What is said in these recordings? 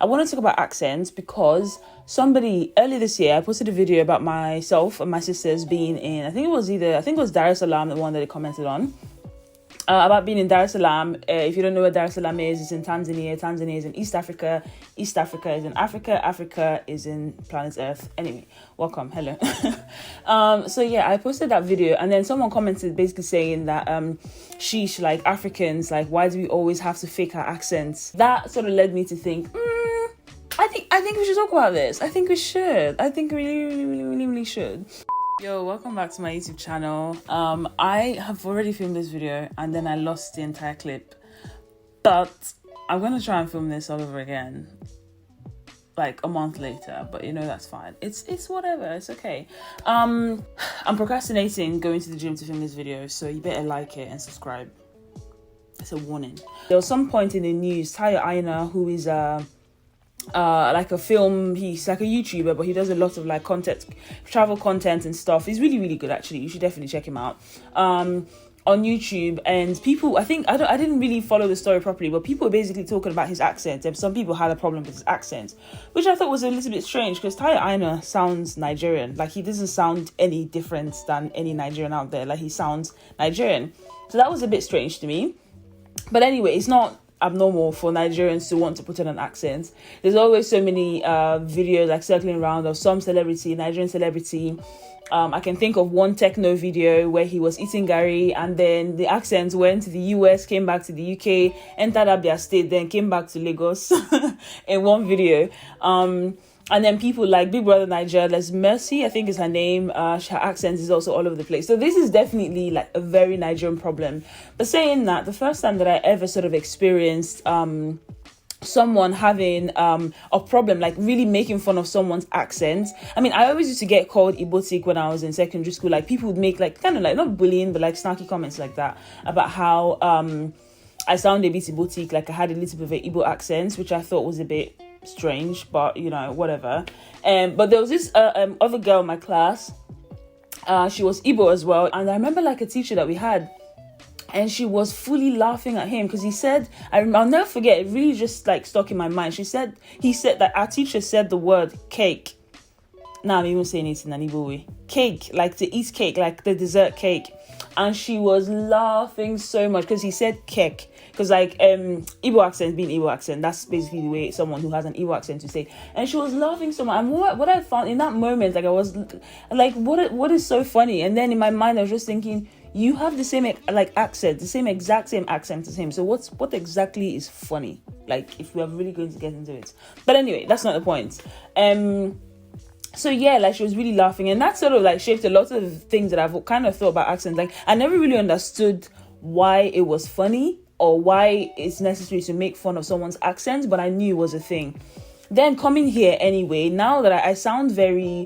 I want to talk about accents because somebody earlier this year, I posted a video about myself and my sisters being in, I think it was Dar es Salaam, the one that they commented on, about being in Dar es Salaam. If you don't know where Dar es Salaam is, it's in Tanzania. Tanzania is in East Africa. East Africa is in Africa. Africa is in planet Earth. Anyway, welcome. Hello. So yeah, I posted that video, and then someone commented basically saying that sheesh, like Africans, like why do we always have to fake our accents? That sort of led me to think, I think we should talk about this. I think we should. I think we really should. Yo, welcome back to my YouTube channel. I have already filmed this video and then I lost the entire clip, but I'm gonna try and film this all over again like a month later, but you know, that's fine. It's whatever, it's okay. I'm procrastinating going to the gym to film this video, so you better like it and subscribe. It's a warning. There was some point in the news, Tayo Aina, who is like a film, he's like a YouTuber, but he does a lot of like content, travel content and stuff. He's really good, actually. You should definitely check him out on YouTube. And people, I didn't really follow the story properly, but people were basically talking about his accent, and some people had a problem with his accent, which I thought was a little bit strange because Tayo Aina sounds Nigerian. Like, he doesn't sound any different than any Nigerian out there. Like, he sounds Nigerian, so that was a bit strange to me. But anyway, it's not abnormal for Nigerians to want to put on an accent. There's always so many videos like circling around of some celebrity, Nigerian celebrity. I can think of one techno video where he was eating gari and then the accent went to the US, came back to the UK, entered Abia State, then came back to Lagos in one video. And then people like Big Brother Niger, Les Mercy, I think is her name. Her accent is also all over the place. So this is definitely like a very Nigerian problem. But saying that, the first time that I ever sort of experienced someone having a problem, like really making fun of someone's accent. I mean, I always used to get called Ibotik when I was in secondary school. Like, people would make like kind of like, not bullying, but like snarky comments like that about how I sound a bit Ibotik, like I had a little bit of an Igbo accent, which I thought was a bit strange, but you know, whatever. But there was this other girl in my class. She was Igbo as well, and I remember like a teacher that we had, and she was fully laughing at him because he said, I'll never forget, it really just like stuck in my mind. He said that our teacher said the word cake. Now I'm even saying it in an Igbo way. Cake, like to eat cake, like the dessert cake. And she was laughing so much because he said cake. Because like Igbo accent being Igbo accent, that's basically the way someone who has an Igbo accent to say. And she was laughing so much. And what I found in that moment, like I was like, what is so funny? And then in my mind, I was just thinking, you have the same like accent, the exact same accent as him. So what exactly is funny? Like, if we are really going to get into it. But anyway, that's not the point. So yeah, like she was really laughing, and that sort of like shaped a lot of things that I've kind of thought about accents. Like, I never really understood why it was funny or why it's necessary to make fun of someone's accent, but I knew it was a thing. Then coming here anyway, now that I sound very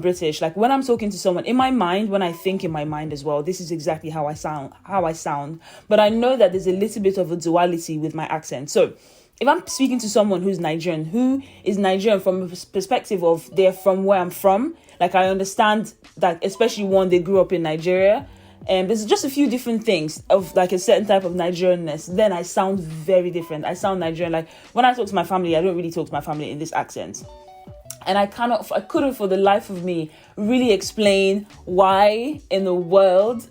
British, like when I'm talking to someone in my mind, when I think in my mind as well, this is exactly how I sound. But I know that there's a little bit of a duality with my accent. So if I'm speaking to someone who is Nigerian from a perspective of they're from where I'm from, like I understand that, especially one, they grew up in Nigeria, and there's just a few different things of like a certain type of Nigerianness, then I sound very different. I sound Nigerian. Like when I talk to my family, I don't really talk to my family in this accent. And I couldn't for the life of me really explain why in the world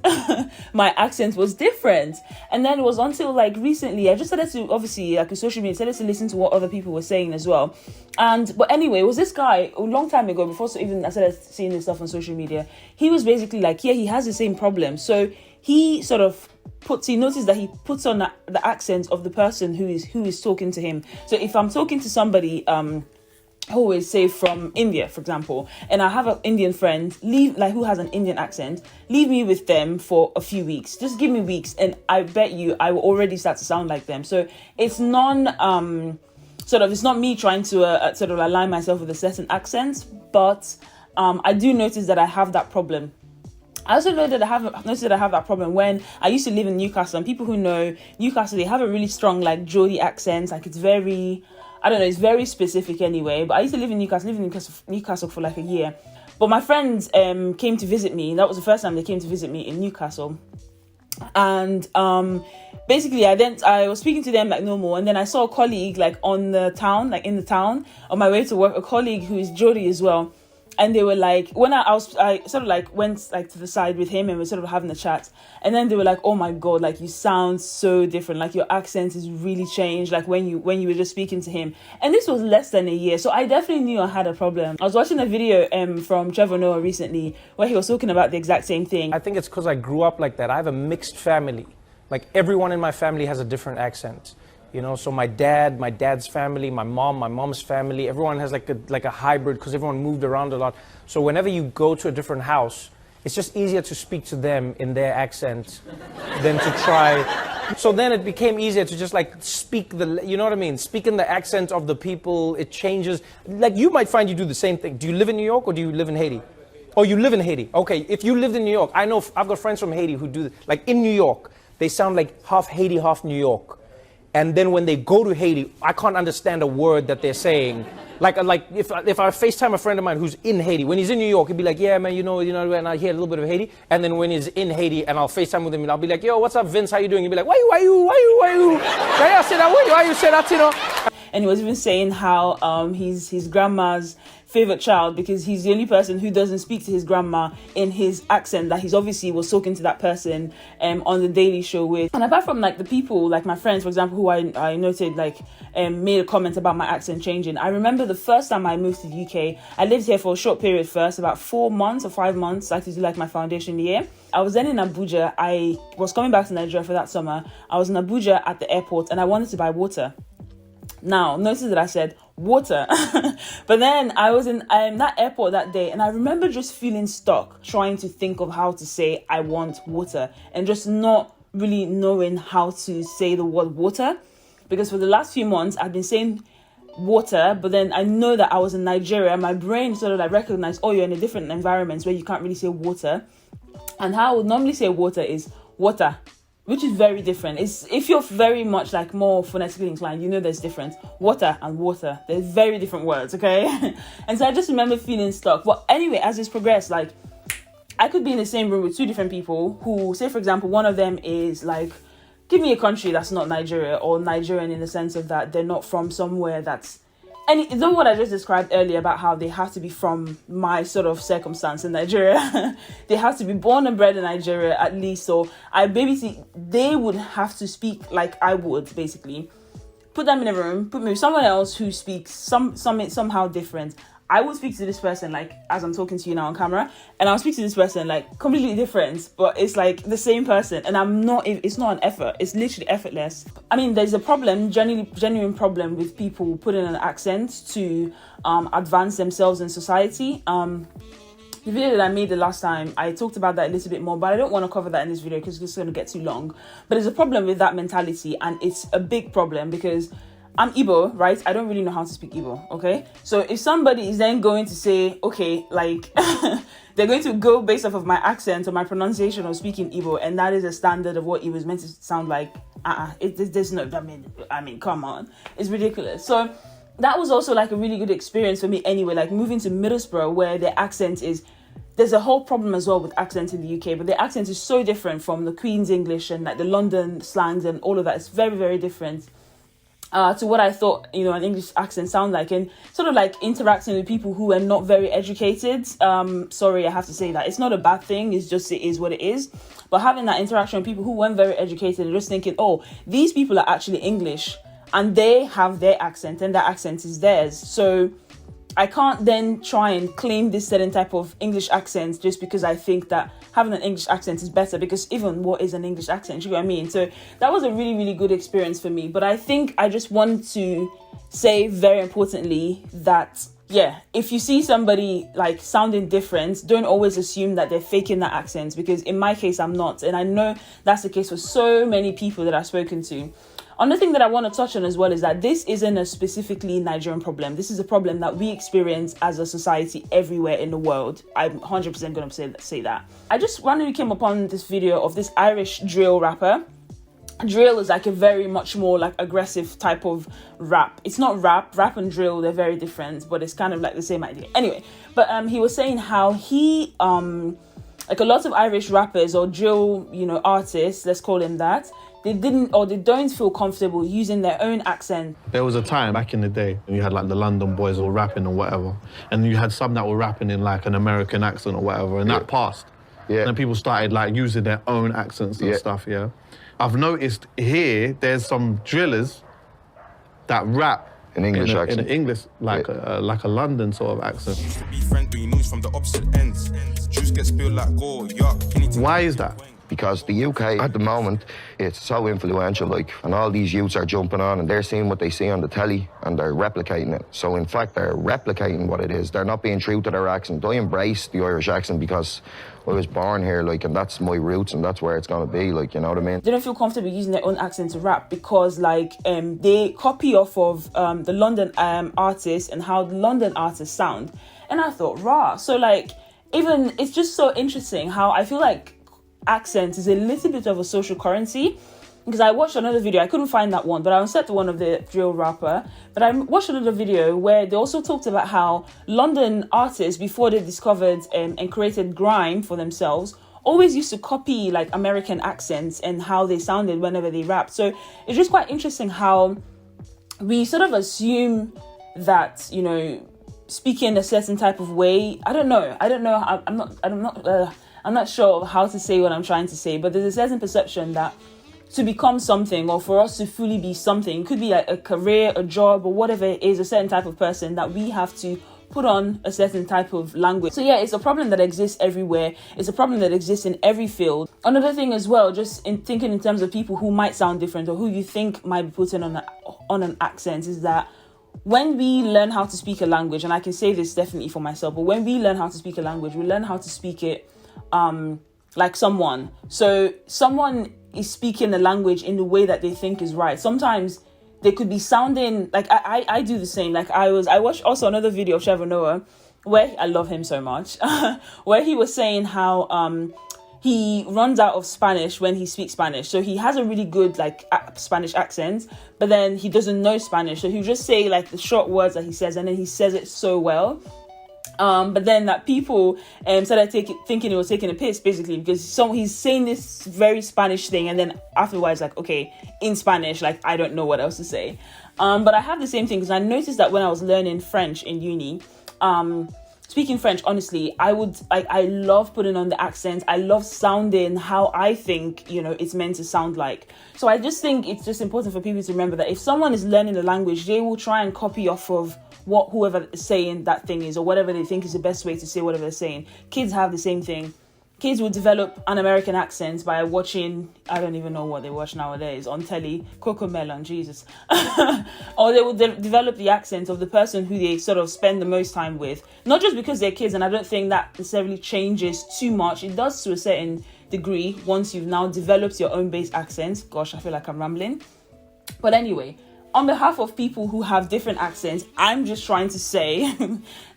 my accent was different. And then it was until like recently, I just started to, obviously like on social media, started to listen to what other people were saying as well. But anyway, it was this guy a long time ago, before even I started seeing this stuff on social media. He was basically like, yeah, he has the same problem. So he sort of noticed that he puts on the accent of the person who is talking to him. So if I'm talking to somebody, always say from India, for example, and I have an Indian friend who has an Indian accent, leave me with them for a few weeks. Just give me weeks, and I bet you I will already start to sound like them. So it's it's not me trying to sort of align myself with a certain accent, but I do notice that I have that problem. I also know that I have that problem when I used to live in Newcastle, and people who know Newcastle, they have a really strong like Geordie accent. Like, it's very, I don't know, it's very specific anyway. But I used to live in Newcastle for like a year. But my friends came to visit me. That was the first time they came to visit me in Newcastle. And basically I was speaking to them like normal, and then I saw a colleague like in the town on my way to work, a colleague who is Geordie as well. And they were like, when I sort of like went like to the side with him and we're sort of having a chat, and then they were like, oh my god, like you sound so different, like your accent is really changed, like when you were just speaking to him. And this was less than a year, so I definitely knew I had a problem. I was watching a video from Trevor Noah recently where he was talking about the exact same thing. I think it's because I grew up like that. I have a mixed family. Like everyone in my family has a different accent. You know, so my dad's family, my mom's family, everyone has like a hybrid because everyone moved around a lot. So whenever you go to a different house, it's just easier to speak to them in their accent than to try. So then it became easier to just like speak you know what I mean? Speak in the accent of the people. It changes. Like you might find you do the same thing. Do you live in New York or do you live in Haiti? Oh, you live in Haiti. Okay, if you lived in New York, I know I've got friends from Haiti who do like in New York, they sound like half Haiti, half New York. And then when they go to Haiti, I can't understand a word that they're saying. Like if I FaceTime a friend of mine who's in Haiti, when he's in New York, he'd be like, yeah, man, you know, and I hear a little bit of Haiti. And then when he's in Haiti and I'll FaceTime with him, and I'll be like, yo, what's up, Vince? How you doing? He'd be like, why you? Why you say that, you know? And he was even saying how he's his grandma's favorite child because he's the only person who doesn't speak to his grandma in his accent that he's obviously was talking to that person on the Daily Show with. And apart from like the people, like my friends, for example, who I noted like made a comment about my accent changing. I remember the first time I moved to the UK, I lived here for a short period first, about 4 months or 5 months, like to do like my foundation year. I was then in Abuja. I was coming back to Nigeria for that summer. I was in Abuja at the airport and I wanted to buy water. Now, notice that I said water. But then I was in that airport that day and I remember just feeling stuck trying to think of how to say I want water and just not really knowing how to say the word water. Because for the last few months, I've been saying water, but then I know that I was in Nigeria. My brain sort of like recognized, oh, you're in a different environment where you can't really say water. And how I would normally say water is water, which is very different. It's if you're very much like more phonetically inclined, you know there's difference. Water and water, they're very different words, okay? And so I just remember feeling stuck. But anyway, as it's progressed, like I could be in the same room with two different people who, say for example, one of them is like, give me a country that's not Nigeria or Nigerian in the sense of that they're not from somewhere that's and you know what I just described earlier about how they have to be from my sort of circumstance in Nigeria. They have to be born and bred in Nigeria at least. So they would have to speak like I would, basically. Put them in a room, put me with someone else who speaks somehow different. I would speak to this person like as I'm talking to you now on camera, and I'll speak to this person like completely different, but it's like the same person, and it's not an effort, it's literally effortless. I mean, there's a problem, genuine problem with people putting an accent to advance themselves in society. The video that I made the last time, I talked about that a little bit more, but I don't want to cover that in this video because it's going to get too long. But there's a problem with that mentality, and it's a big problem because I'm Igbo, right? I don't really know how to speak Igbo, okay? So if somebody is then going to say, okay, like, they're going to go based off of my accent or my pronunciation of speaking Igbo, and that is a standard of what Igbo is meant to sound like, there's no, I mean, come on. It's ridiculous. So that was also like a really good experience for me anyway, like moving to Middlesbrough where the accent is, there's a whole problem as well with accent in the UK, but the accent is so different from the Queen's English and like the London slangs and all of that. It's very, very different. To what I thought, an English accent sound like, and sort of like interacting with people who are not very educated. Sorry, I have to say that. It's not a bad thing. It's just, it is what it is. But having that interaction with people who weren't very educated and just thinking, oh, these people are actually English and they have their accent and that accent is theirs. So I can't then try and claim this certain type of English accent just because I think that having an English accent is better, because even what is an English accent? You know what I mean? So that was a really, really good experience for me. But I think I just want to say very importantly that, yeah, if you see somebody like sounding different, don't always assume that they're faking that accent, because in my case, I'm not. And I know that's the case for so many people that I've spoken to. Another thing that I want to touch on as well is that this isn't a specifically Nigerian problem. This is a problem that we experience as a society everywhere in the world. I'm 100% going to say that. I just randomly came upon this video of this Irish drill rapper. Drill is like a very much more like aggressive type of rap. It's not rap and drill, they're very different, but it's kind of like the same idea. Anyway, but he was saying how he like a lot of Irish rappers or drill, you know, artists, let's call them that, they don't feel comfortable using their own accent. There was a time back in the day when you had like the London boys all rapping or whatever, and you had some that were rapping in like an American accent or whatever, and that passed. Yeah. And then people started like using their own accents and stuff, yeah. I've noticed here, there's some drillers that rap in English accent. In English, like a London sort of accent. Used to be friends, but you know it's from the opposite ends. Juice gets spilled like gold, yuck. Why is that? Because the UK at the moment, it's so influential, like, and all these youths are jumping on and they're seeing what they see on the telly and they're replicating it. So in fact, they're replicating what it is. They're not being true to their accent. I embrace the Irish accent because I was born here, like, and that's my roots and that's where it's gonna be, like, you know what I mean? They don't feel comfortable using their own accent to rap because, like, they copy off of the London artists and how the London artists sound. And I thought, rah. So, like, even, it's just so interesting how I feel like accent is a little bit of a social currency, because I watched another video, I couldn't find that one, but I set to one of the drill rapper, but I watched another video where they also talked about how London artists, before they discovered and created grime for themselves, always used to copy like American accents and how they sounded whenever they rapped. So it's just quite interesting how we sort of assume that, you know, speaking a certain type of way, I'm not sure how to say what I'm trying to say, but there's a certain perception that to become something or for us to fully be something, could be like a career, a job, or whatever it is, a certain type of person, that we have to put on a certain type of language. So yeah, it's a problem that exists everywhere. It's a problem that exists in every field. Another thing as well, just in thinking in terms of people who might sound different or who you think might be putting on an accent, is that when we learn how to speak a language, and I can say this definitely for myself, but when we learn how to speak a language, we learn how to speak it like someone. So someone is speaking the language in the way that they think is right. Sometimes they could be sounding like I do the same. Like I watched also another video of Trevor Noah where I love him so much, where he was saying how he runs out of Spanish when he speaks Spanish. So he has a really good like Spanish accent, but then he doesn't know Spanish. So he'll just say like the short words that he says, and then he says it so well. But then that people started thinking he was taking a piss, basically, because he's saying this very Spanish thing, and then afterwards, like, okay, in Spanish, like, I don't know what else to say. But I have the same thing, because I noticed that when I was learning French in uni, speaking French, honestly, I love putting on the accent. I love sounding how I think, you know, it's meant to sound like. So I just think it's just important for people to remember that if someone is learning the language, they will try and copy off of what whoever is saying that thing is, or whatever they think is the best way to say whatever they're saying. Kids have the same thing. Kids will develop an American accent by watching, I don't even know what they watch nowadays, on telly, Cocomelon, Jesus. Or they will develop the accent of the person who they sort of spend the most time with. Not just because they're kids, and I don't think that necessarily changes too much. It does to a certain degree once you've now developed your own base accent. Gosh, I feel like I'm rambling. But anyway, on behalf of people who have different accents, I'm just trying to say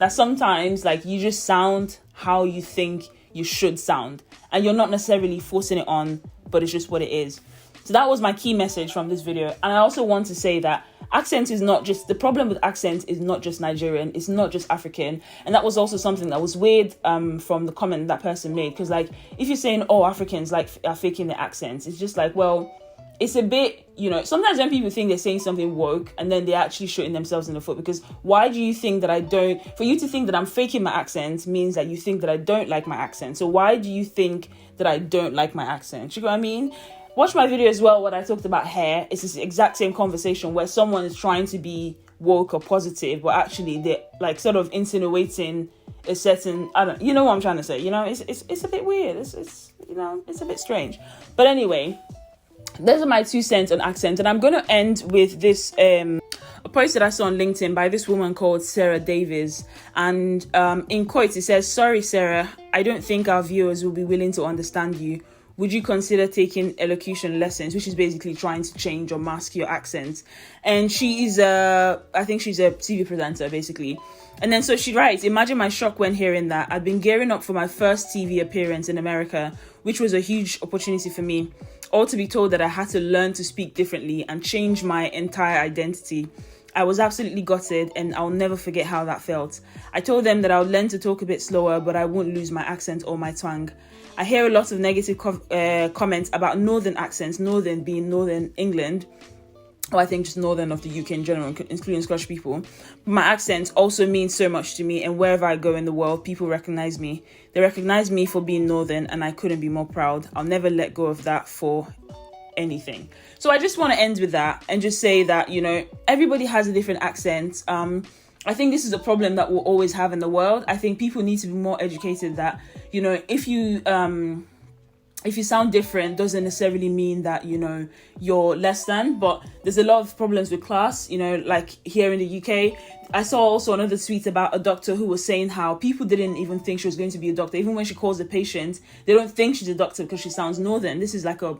that sometimes, like, you just sound how you think you should sound, and you're not necessarily forcing it on, but it's just what it is. So that was my key message from this video. And I also want to say that accent is not just, the problem with accent is not just Nigerian, it's not just African. And that was also something that was weird from the comment that person made, because like, if you're saying, oh, Africans like are faking their accents, it's just like, well, it's a bit, you know, sometimes when people think they're saying something woke and then they're actually shooting themselves in the foot, because why do you think that for you to think that I'm faking my accent means that you think that I don't like my accent. So why do you think that I don't like my accent? You know what I mean? Watch my video as well when I talked about hair. It's this exact same conversation where someone is trying to be woke or positive, but actually they're like sort of insinuating a certain, you know what I'm trying to say, you know, it's a bit weird. It's you know, it's a bit strange. But anyway, those are my 2 cents on accent, and I'm going to end with this a post that I saw on LinkedIn by this woman called Sarah Davies, and in quotes it says, "Sorry Sarah, I don't think our viewers will be willing to understand you. Would you consider taking elocution lessons?" Which is basically trying to change or mask your accent. And she is I think she's a TV presenter basically. And then so she writes, "Imagine my shock when hearing that. I'd been gearing up for my first TV appearance in America, which was a huge opportunity for me. All to be told that I had to learn to speak differently and change my entire identity. I was absolutely gutted, and I'll never forget how that felt. I told them that I would learn to talk a bit slower, but I won't lose my accent or my twang. I hear a lot of negative comments about northern accents, northern being northern England, or I think just northern of the UK in general, including Scottish people. My accent also means so much to me, and wherever I go in the world, people recognize me. They recognize me for being northern, and I couldn't be more proud. I'll never let go of that for anything. So I just want to end with that and just say that, you know, everybody has a different accent. I think this is a problem that we'll always have in the world. I think people need to be more educated that, you know, if you sound different doesn't necessarily mean that, you know, you're less than. But there's a lot of problems with class, you know, like here in the UK. I saw also another tweet about a doctor who was saying how people didn't even think she was going to be a doctor. Even when she calls the patient, they don't think she's a doctor because she sounds northern. This is like a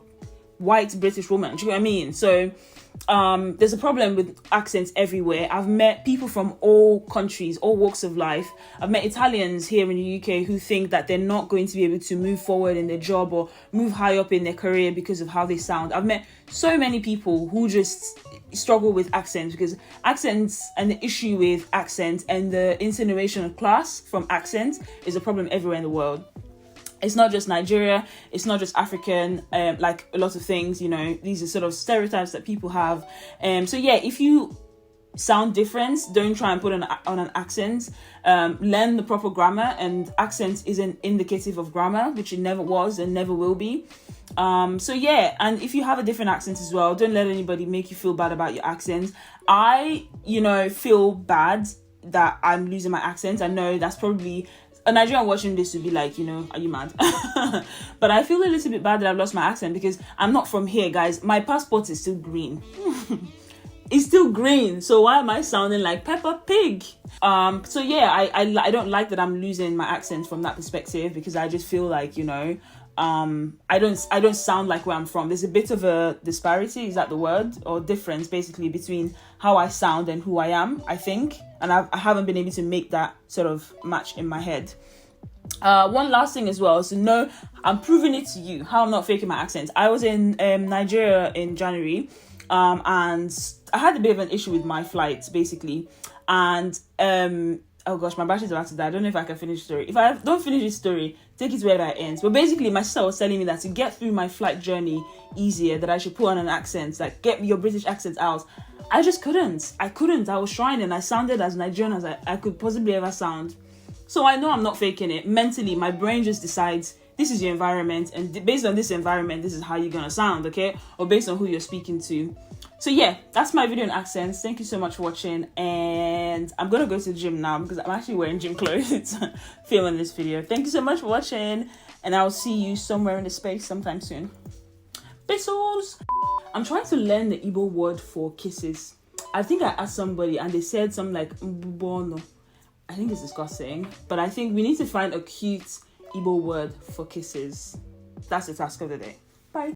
white British woman, do you know what I mean? So there's a problem with accents everywhere. I've met people from all countries, all walks of life. I've met Italians here in the UK who think that they're not going to be able to move forward in their job or move high up in their career because of how they sound. I've met so many people who just struggle with accents, because accents and the issue with accents and the insinuation of class from accents is a problem everywhere in the world. It's not just Nigeria, it's not just African, like a lot of things, you know, these are sort of stereotypes that people have. So yeah, if you sound different, don't try and put on an accent. Learn the proper grammar, and accent isn't indicative of grammar, which it never was and never will be. So yeah, and if you have a different accent as well, don't let anybody make you feel bad about your accent. I, you know, feel bad that I'm losing my accent. I know that's probably... a Nigerian watching this would be like, you know, are you mad? But I feel a little bit bad that I've lost my accent because I'm not from here, guys. My passport is still green. It's still green. So why am I sounding like Peppa Pig? So yeah, I don't like that I'm losing my accent from that perspective, because I just feel like, you know, I don't sound like where I'm from. There's a bit of a disparity, is that the word, or difference basically between how I sound and who I am, I think, and I haven't been able to make that sort of match in my head. One last thing as well, so no, I'm proving it to you how I'm not faking my accent. I was in Nigeria in January, and I had a bit of an issue with my flight basically, and oh gosh, my battery's about to die. I don't know if I can finish the story. If I don't finish this story, take it wherever it ends. But basically, my sister was telling me that to get through my flight journey easier, that I should put on an accent, like get your British accent out. I just couldn't. I was trying, and I sounded as Nigerian as I could possibly ever sound. So I know I'm not faking it. Mentally, my brain just decides this is your environment, and based on this environment, this is how you're gonna sound, okay? Or based on who you're speaking to. So yeah, that's my video on accents. Thank you so much for watching, and I'm gonna go to the gym now because I'm actually wearing gym clothes filming this video. Thank you so much for watching, and I'll see you somewhere in the space sometime soon. Besos! I'm trying to learn the Igbo word for kisses. I think I asked somebody and they said something like mbubono. I think it's disgusting, but I think we need to find a cute Igbo word for kisses. That's the task of the day.